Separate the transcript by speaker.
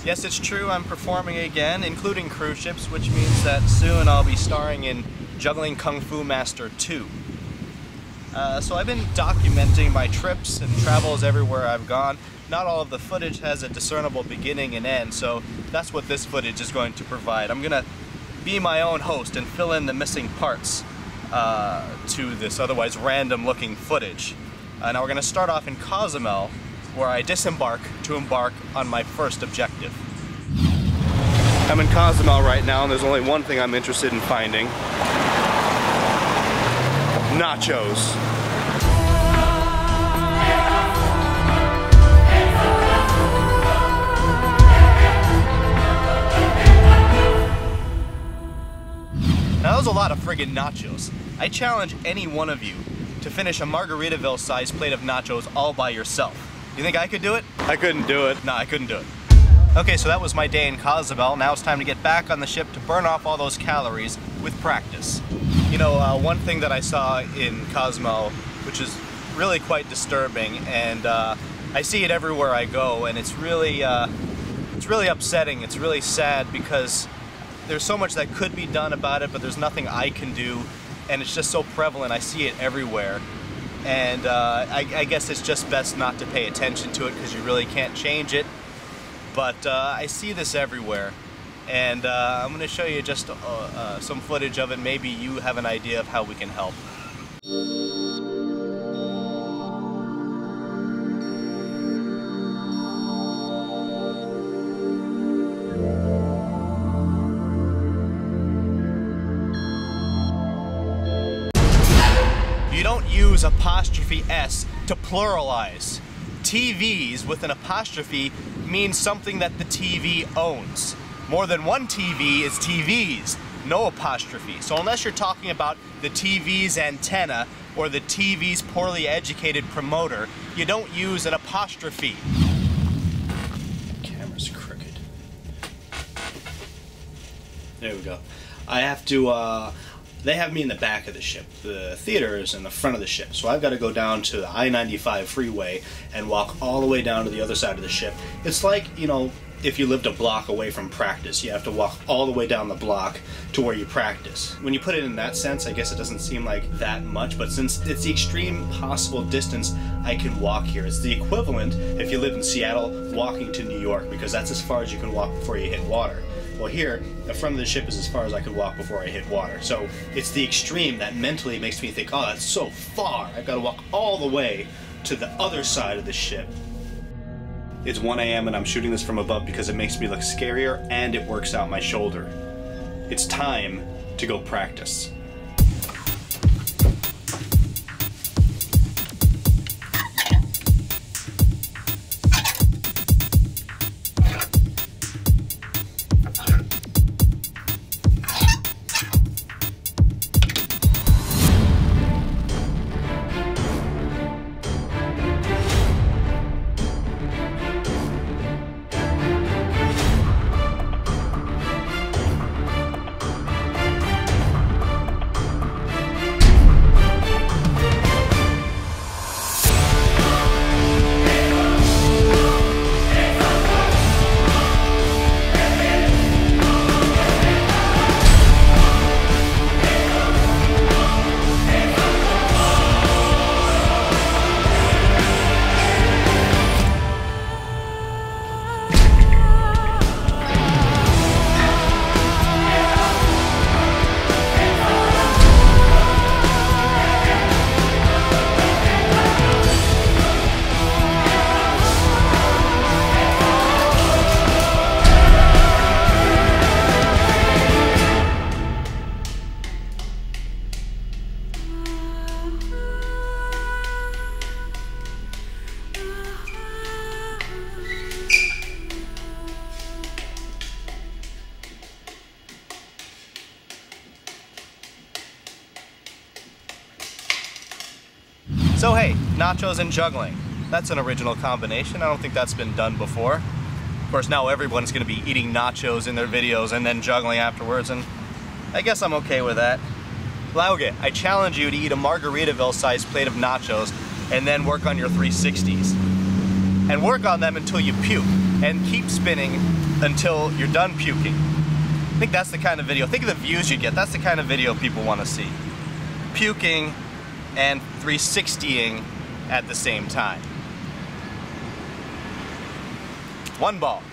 Speaker 1: Yes, it's true, I'm performing again, including cruise ships, which means that soon I'll be starring in Juggling Kung Fu Master 2. So I've been documenting my trips and travels everywhere I've gone. Not all of the footage has a discernible beginning and end, so that's what this footage is going to provide. I'm gonna be my own host and fill in the missing parts to this otherwise random looking footage. Now we're gonna start off in Cozumel, where I disembark to embark on my first objective. I'm in Cozumel right now, and there's only one thing I'm interested in finding. Nachos. Now that was a lot of friggin' nachos. I challenge any one of you to finish a Margaritaville-sized plate of nachos all by yourself. You think I could do it? I couldn't do it. No, I couldn't do it. Okay, so that was my day in Cozumel. Now it's time to get back on the ship to burn off all those calories with practice. You know, one thing that I saw in Cozumel, which is really quite disturbing, and I see it everywhere I go, and it's really upsetting. It's really sad because there's so much that could be done about it, but there's nothing I can do, and it's just so prevalent. I see it everywhere, and I guess it's just best not to pay attention to it because you really can't change it. But I see this everywhere, and I'm going to show you just some footage of it. Maybe you have an idea of how we can help. You don't use apostrophe S to pluralize. TVs with an apostrophe means something that the TV owns. More than one TV is TVs, no apostrophe. So unless you're talking about the TV's antenna or the TV's poorly educated promoter, you don't use an apostrophe. Camera's crooked. There we go. I have to, they have me in the back of the ship. The theater is in the front of the ship, so I've got to go down to the I-95 freeway and walk all the way down to the other side of the ship. It's like, you know, if you lived a block away from practice, you have to walk all the way down the block to where you practice. When you put it in that sense, I guess it doesn't seem like that much, but since it's the extreme possible distance I can walk here, it's the equivalent, if you live in Seattle, walking to New York, because that's as far as you can walk before you hit water. Well, here, the front of the ship is as far as I could walk before I hit water. So it's the extreme that mentally makes me think, oh, that's so far. I've got to walk all the way to the other side of the ship. It's 1 a.m. and I'm shooting this from above because it makes me look scarier and it works out my shoulder. It's time to go practice. So hey, nachos and juggling. That's an original combination. I don't think that's been done before. Of course, now everyone's going to be eating nachos in their videos and then juggling afterwards, and I guess I'm okay with that. Lauge, I challenge you to eat a Margaritaville-sized plate of nachos and then work on your 360s. and work on them until you puke, and keep spinning until you're done puking. I think that's the kind of video, think of the views you get, that's the kind of video people want to see. Puking and 360ing at the same time. One ball.